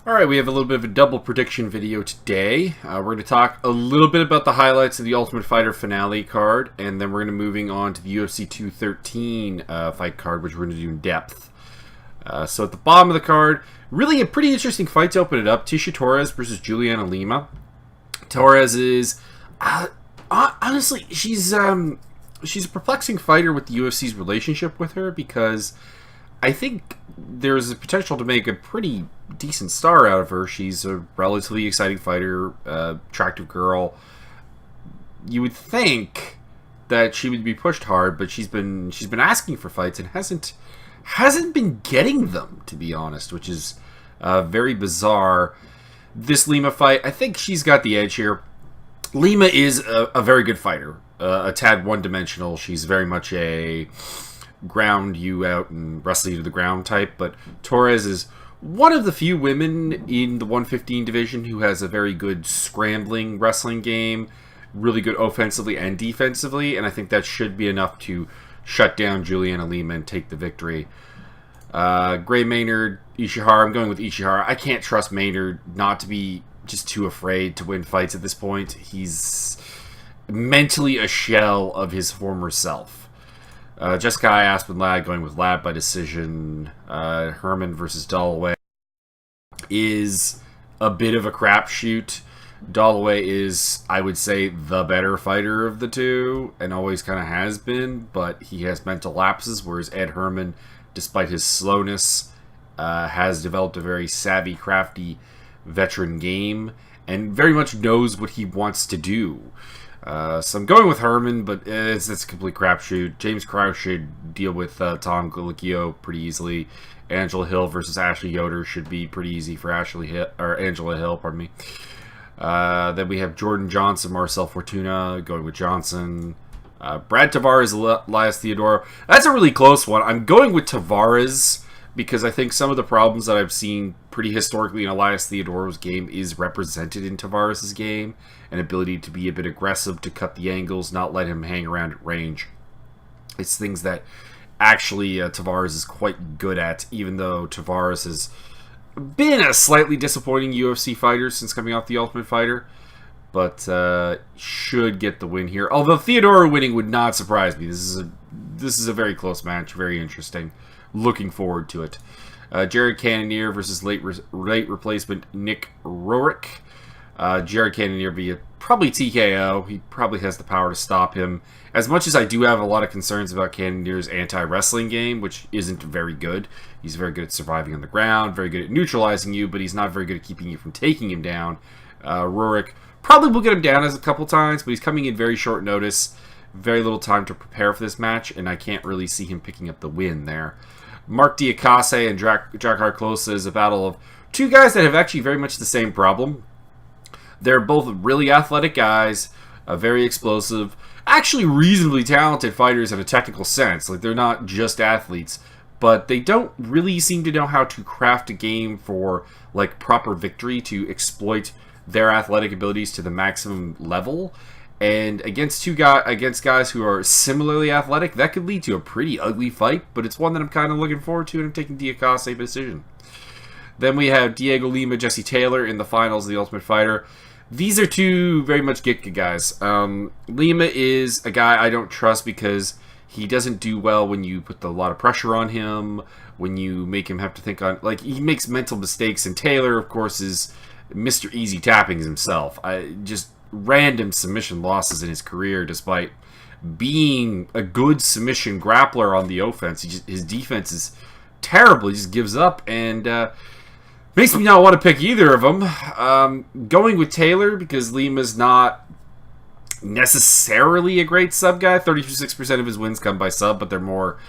Alright, we have a little bit of a double prediction video today. We're going to talk a little bit about the highlights of the Ultimate Fighter finale card, and then we're going to moving on to the UFC 213 fight card, which we're going to do in depth. So at the bottom of the card, really a pretty interesting fight to open it up. Torres versus Juliana Lima. Torres is, honestly, she's a perplexing fighter with the UFC's relationship with her, because I think there's a potential to make a pretty decent star out of her. She's a relatively exciting fighter, attractive girl. You would think that she would be pushed hard, but she's been asking for fights and hasn't been getting them, to be honest, which is very bizarre. This Lima fight, I think she's got the edge here. Lima is a very good fighter, a tad one-dimensional. She's very much a ground you out and wrestle you to the ground type, but Torres is one of the few women in the 115 division who has a very good scrambling wrestling game, really good offensively and defensively, and I think that should be enough to shut down Juliana Lima and take the victory. Gray Maynard, Ishihara, I'm going with Ishihara. I can't trust Maynard not to be just too afraid to win fights at this point. He's mentally a shell of his former self. Jessica Aspen Ladd going with Ladd by decision. Herman versus Dalloway is a bit of a crapshoot. Dalloway is, I would say, the better fighter of the two, and always kind of has been, but he has mental lapses, whereas Ed Herman, despite his slowness, has developed a very savvy, crafty veteran game, and very much knows what he wants to do. So I'm going with Herman, but it's a complete crapshoot. James Krause should deal with Tom Galicchio pretty easily. Angela Hill versus Ashley Yoder should be pretty easy for Angela Hill, pardon me. Then we have Jordan Johnson, Marcel Fortuna, going with Johnson. Brad Tavares, Elias Theodoro. That's a really close one. I'm going with Tavares because I think some of the problems that I've seen pretty historically in Elias Theodoro's game is represented in Tavares' game. An ability to be a bit aggressive, to cut the angles, not let him hang around at range. It's things that actually Tavares is quite good at, even though Tavares has been a slightly disappointing UFC fighter since coming off the Ultimate Fighter. But should get the win here. Although Theodoro winning would not surprise me. This is a very close match, very interesting. Looking forward to it. Jared Cannonier versus late replacement Nick Roerick. Jared Cannonier via probably TKO. He probably has the power to stop him. As much as I do have a lot of concerns about Cannonier's anti-wrestling game, which isn't very good. He's very good at surviving on the ground, very good at neutralizing you, but he's not very good at keeping you from taking him down. Roerick probably will get him down a couple times, but he's coming in very short notice. Very little time to prepare for this match, and I can't really see him picking up the win there. Mark Diakese and Drakkar Klose is a battle of two guys that have actually very much the same problem. They're both really athletic guys, very explosive, actually reasonably talented fighters in a technical sense. Like, they're not just athletes, but they don't really seem to know how to craft a game for like proper victory, to exploit their athletic abilities to the maximum level. And against guys who are similarly athletic, that could lead to a pretty ugly fight, but it's one that I'm kind of looking forward to, and I'm taking Diakese by decision. Then we have Diego Lima, Jesse Taylor in the finals of the Ultimate Fighter. These are two very much Gitka guys. Lima is a guy I don't trust because he doesn't do well when you put a lot of pressure on him, when you make him have to think on, like, he makes mental mistakes, and Taylor, of course, is Mr. Easy Tappings himself. Just random submission losses in his career, despite being a good submission grappler on the offense. His defense is terrible. He just gives up, and makes me not want to pick either of them. Going with Taylor because Lima's not necessarily a great sub guy. 36% of his wins come by sub, but they're more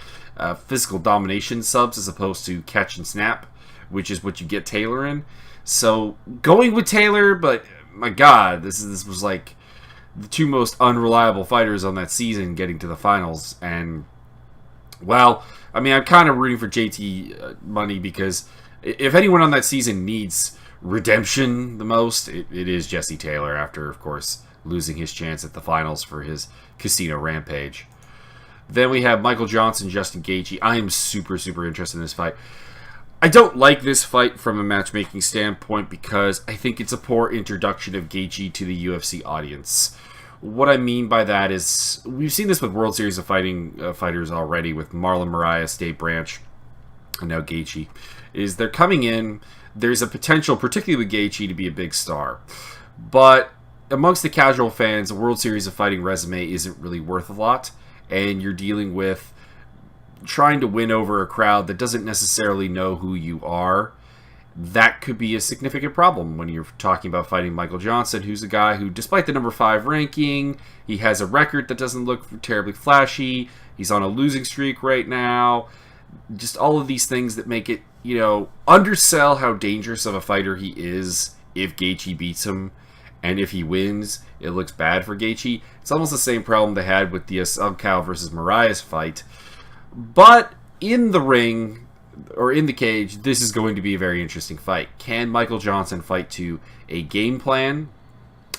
physical domination subs as opposed to catch and snap, which is what you get Taylor in. So going with Taylor, but my God, this was like the two most unreliable fighters on that season getting to the finals. And, well, I mean, I'm kind of rooting for JT Money because if anyone on that season needs redemption the most, it is Jesse Taylor, after, of course, losing his chance at the finals for his casino rampage. Then we have Michael Johnson, Justin Gaethje. I am super, super interested in this fight. I don't like this fight from a matchmaking standpoint because I think it's a poor introduction of Gaethje to the UFC audience. What I mean by that is, we've seen this with World Series of Fighting fighters already, with Marlon Moraes, Dave Branch, and now Gaethje. Is they're coming in, there's a potential, particularly with Gaethje, to be a big star. But amongst the casual fans, a World Series of Fighting resume isn't really worth a lot, and you're dealing with trying to win over a crowd that doesn't necessarily know who you are. That could be a significant problem when you're talking about fighting Michael Johnson, who's a guy who, despite the number 5 ranking, he has a record that doesn't look terribly flashy. He's on a losing streak right now. Just all of these things that make it, you know, undersell how dangerous of a fighter he is if Gaethje beats him. And if he wins, it looks bad for Gaethje. It's almost the same problem they had with the Shevchenko versus Moraes fight. But in the ring, or in the cage, this is going to be a very interesting fight. Can Michael Johnson fight to a game plan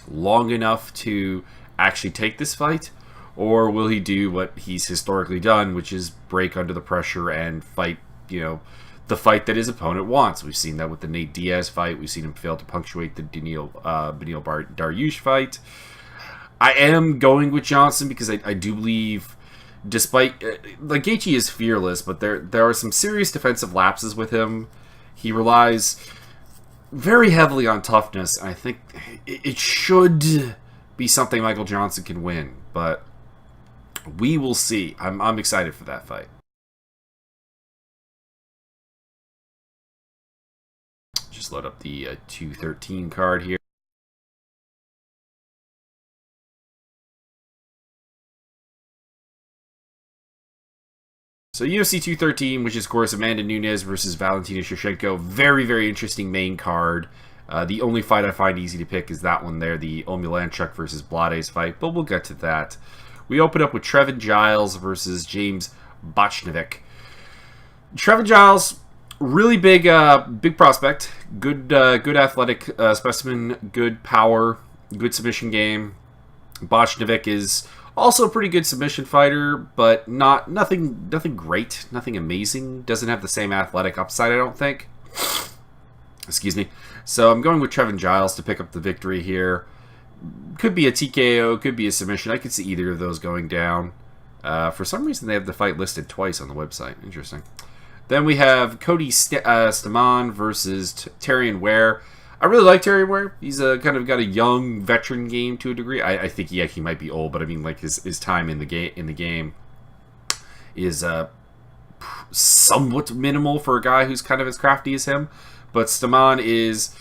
long enough to actually take this fight? Or will he do what he's historically done, which is break under the pressure and fight, you know, the fight that his opponent wants? We've seen that with the Nate Diaz fight. We've seen him fail to punctuate the Beneil Dariush fight. I am going with Johnson because I do believe, despite, like, Gaethje is fearless, but there are some serious defensive lapses with him. He relies very heavily on toughness, and I think it should be something Michael Johnson can win, but we will see. I'm excited for that fight. Just load up the 213 card here. So UFC 213, which is, of course, Amanda Nunes versus Valentina Shevchenko. Very, very interesting main card. The only fight I find easy to pick is that one there, the Omilanchuk versus Blaydes fight, but we'll get to that. We open up with Trevin Giles versus James Botchnovic. Trevin Giles, really big prospect. Good athletic specimen, good power, good submission game. Botchnovic is also a pretty good submission fighter, but nothing great, nothing amazing. Doesn't have the same athletic upside, I don't think. Excuse me. So I'm going with Trevin Giles to pick up the victory here. Could be a TKO, could be a submission. I could see either of those going down. For some reason, they have the fight listed twice on the website. Interesting. Then we have Cody Stamann versus Terrion Ware. I really like Terrion Ware. He's kind of got a young veteran game to a degree. I think he might be old, but I mean, like, his time in the game is somewhat minimal for a guy who's kind of as crafty as him. But Stamann is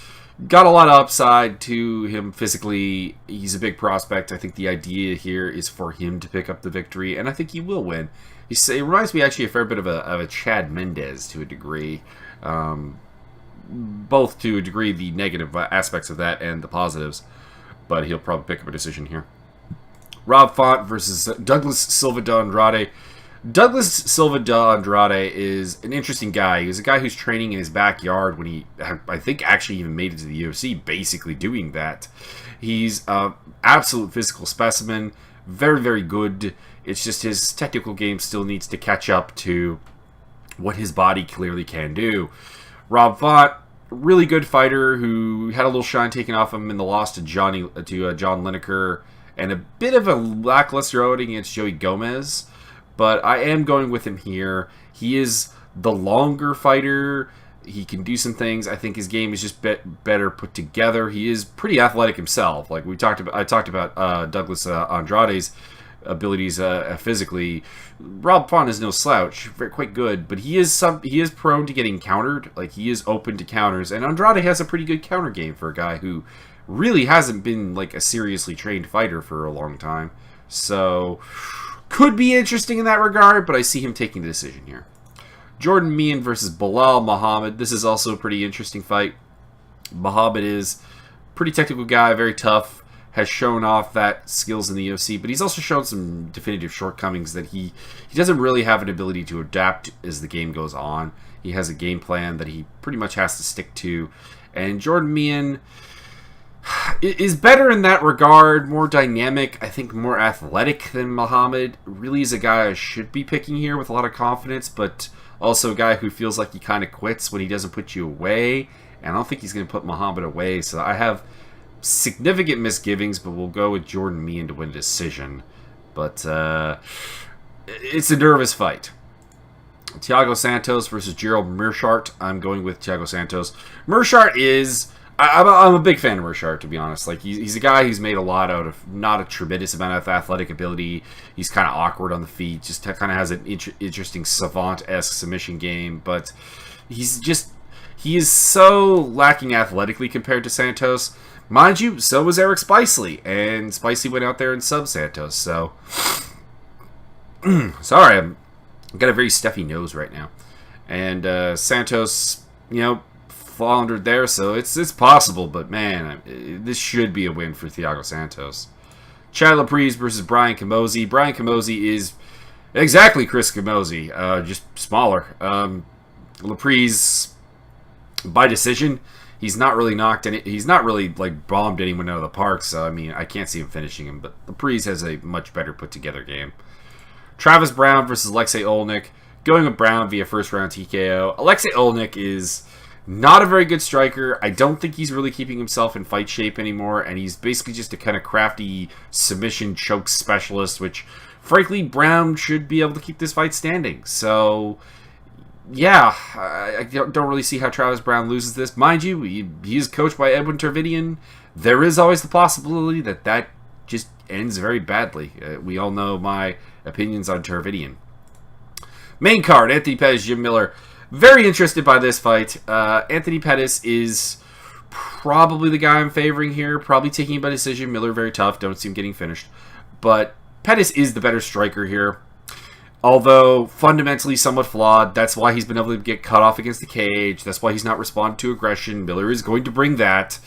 got a lot of upside to him physically. He's a big prospect. I think the idea here is for him to pick up the victory, and I think he will win. It reminds me actually a fair bit of a Chad Mendes to a degree. Both to a degree, the negative aspects of that and the positives, but he'll probably pick up a decision here. Rob Font versus Douglas Silva de Andrade. Douglas Silva de Andrade is an interesting guy. He's a guy who's training in his backyard when he, I think, actually even made it to the UFC, basically doing that. He's an absolute physical specimen, very, very good. It's just his technical game still needs to catch up to what his body clearly can do. Rob Font, really good fighter who had a little shine taken off him in the loss to John Lineker, and a bit of a lackluster outing against Joey Gomez. But I am going with him here. He is the longer fighter. He can do some things. I think his game is just better put together. He is pretty athletic himself. Like I talked about Douglas Andrade's abilities physically. Rob Font is no slouch, quite good, but he is prone to getting countered. Like, he is open to counters, and Andrade has a pretty good counter game for a guy who really hasn't been like a seriously trained fighter for a long time. So could be interesting in that regard, but I see him taking the decision here. Jordan Meehan versus Bilal Muhammad. This is also a pretty interesting fight. Muhammad is a pretty technical guy, very tough, has shown off that skills in the UFC, but he's also shown some definitive shortcomings that he doesn't really have an ability to adapt as the game goes on. He has a game plan that he pretty much has to stick to, and Jordan Meehan is better in that regard, more dynamic, I think more athletic than Muhammad. Really is a guy I should be picking here with a lot of confidence, but Also a guy who feels like he kind of quits when he doesn't put you away. And I don't think he's going to put Muhammad away. So I have significant misgivings, but we'll go with Jordan Meehan to win a decision. But it's a nervous fight. Thiago Santos versus Gerald Meerschaert. I'm going with Thiago Santos. Meerschaert is... I'm a big fan of Meerschaert, to be honest. Like he's a guy who's made a lot out of not a tremendous amount of athletic ability. He's kind of awkward on the feet. Just kind of has an interesting savant-esque submission game. But he is so lacking athletically compared to Santos. Mind you, so was Eric Spicely. And Spicely went out there and subbed Santos. So, sorry, I've got a very stuffy nose right now. And Santos, floundered there, so it's possible, but man, this should be a win for Thiago Santos. Chad Laprise versus Brian Camozzi. Brian Camozzi is exactly Chris Camozzi, just smaller. Laprise, by decision, he's not really he's not really like bombed anyone out of the park, so I mean, I can't see him finishing him, but Laprise has a much better put together game. Travis Browne versus Alexei Olnik. Going with Browne via first round TKO. Alexei Olnik is not a very good striker. I don't think he's really keeping himself in fight shape anymore, and he's basically just a kind of crafty submission choke specialist, which, frankly, Browne should be able to keep this fight standing. So, yeah, I don't really see how Travis Browne loses this. Mind you, he is coached by Edwin Tervidian. There is always the possibility that just ends very badly. We all know my opinions on Tervidian. Main card, Anthony Pettis, Jim Miller. Very interested by this fight. Anthony Pettis is probably the guy I'm favoring here. Probably taking it by decision. Miller very tough. Don't see him getting finished. But Pettis is the better striker here. Although fundamentally somewhat flawed. That's why he's been able to get cut off against the cage. That's why he's not responding to aggression. Miller is going to bring that.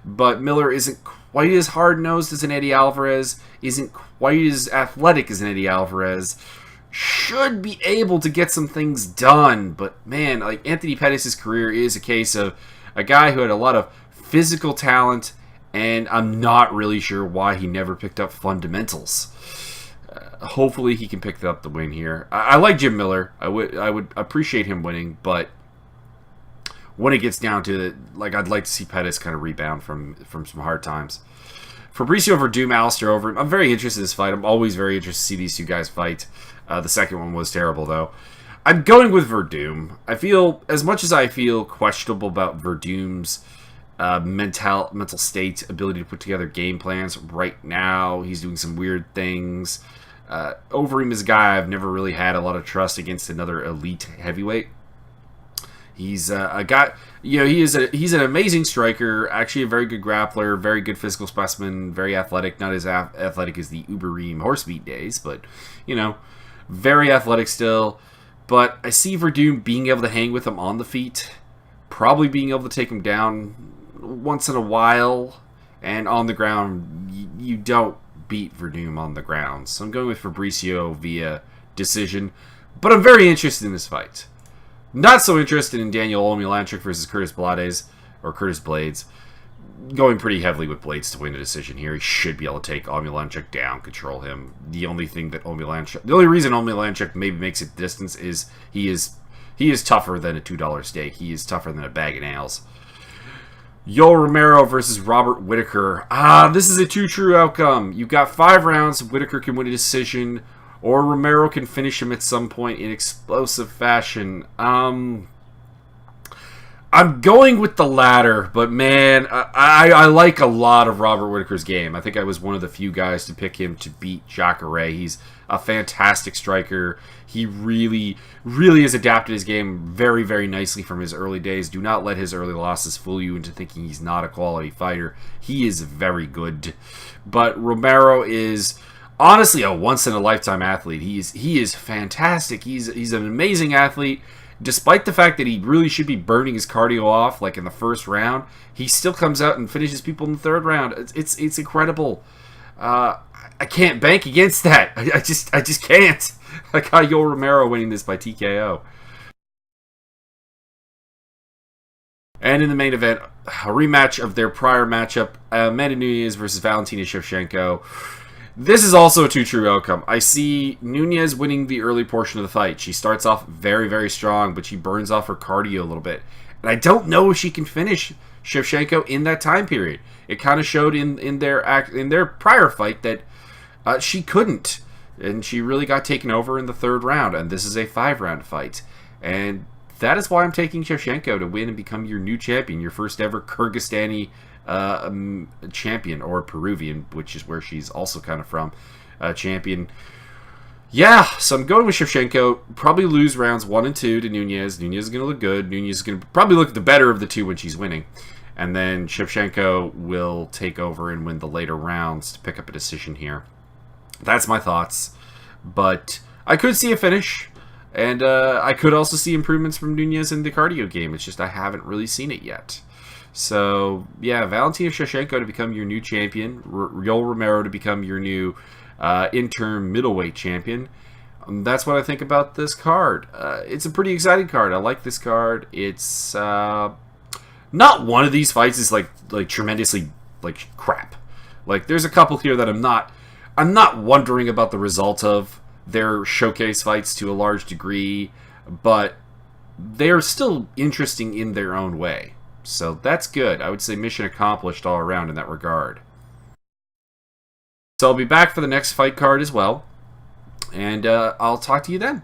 But Miller isn't quite as hard-nosed as an Eddie Alvarez. Isn't quite as athletic as an Eddie Alvarez. Should be able to get some things done, but man, like Anthony Pettis' career is a case of a guy who had a lot of physical talent, and I'm not really sure why he never picked up fundamentals. Hopefully he can pick up the win here. I like Jim Miller. I would appreciate him winning, but when it gets down to it, like I'd like to see Pettis kind of rebound from some hard times. Fabricio Werdum, Alistair Overeem. I'm very interested in this fight. I'm always very interested to see these two guys fight. The second one was terrible, though. I'm going with Werdum. I feel, as much as I feel questionable about Werdum's mental state, ability to put together game plans right now, he's doing some weird things. Overeem is a guy I've never really had a lot of trust against another elite heavyweight. He's a guy, he's an amazing striker, actually a very good grappler, very good physical specimen, very athletic, not as athletic as the Ubereem horse meat days, but, very athletic still. But I see Werdum being able to hang with him on the feet, probably being able to take him down once in a while, and on the ground, you don't beat Werdum on the ground. So I'm going with Fabricio via decision, but I'm very interested in this fight. Not so interested in Daniel Omielanchuk versus Curtis Blaydes, or Curtis Blaydes. Going pretty heavily with Blaydes to win a decision here. He should be able to take Omielanchuk down, control him. The only reason Omielanchuk maybe makes it distance is he is tougher than a $2 steak. He is tougher than a bag of nails. Yoel Romero versus Robert Whittaker. This is a two-true outcome. You've got 5 rounds. Whittaker can win a decision, or Romero can finish him at some point in explosive fashion. I'm going with the latter, but man, I like a lot of Robert Whittaker's game. I think I was one of the few guys to pick him to beat Jacare. He's a fantastic striker. He really, really has adapted his game very, very nicely from his early days. Do not let his early losses fool you into thinking he's not a quality fighter. He is very good. But Romero is honestly a once-in-a-lifetime athlete. He is fantastic. He's an amazing athlete. Despite the fact that he really should be burning his cardio off, like in the first round, he still comes out and finishes people in the third round. It's incredible. I can't bank against that. I just can't. I got Yoel Romero winning this by TKO. And in the main event, a rematch of their prior matchup, Amanda Nunes versus Valentina Shevchenko. This is also a 2 true outcome. I see Nunes winning the early portion of the fight. She starts off very, very strong, but she burns off her cardio a little bit. And I don't know if she can finish Shevchenko in that time period. It kind of showed in their prior fight that she couldn't. And she really got taken over in the 3rd round. And this is a 5-round fight. And that is why I'm taking Shevchenko to win and become your new champion, your first ever Kyrgyzstani champion, or Peruvian, which is where she's also kind of from, champion. Yeah, so I'm going with Shevchenko. Probably lose rounds 1 and 2 to Nunes. Nunes is going to look good. Nunes is going to probably look the better of the 2 when she's winning. And then Shevchenko will take over and win the later rounds to pick up a decision here. That's my thoughts. But I could see a finish. And I could also see improvements from Nunes in the cardio game. It's just I haven't really seen it yet. So, yeah, Valentina Shevchenko to become your new champion. Yoel Romero to become your new interim middleweight champion. That's what I think about this card. It's a pretty exciting card. I like this card. It's not one of these fights is like tremendously like crap. Like there's a couple here that I'm not wondering about the result of. They're showcase fights to a large degree, but they're still interesting in their own way. So that's good. I would say mission accomplished all around in that regard. So I'll be back for the next fight card as well. And I'll talk to you then.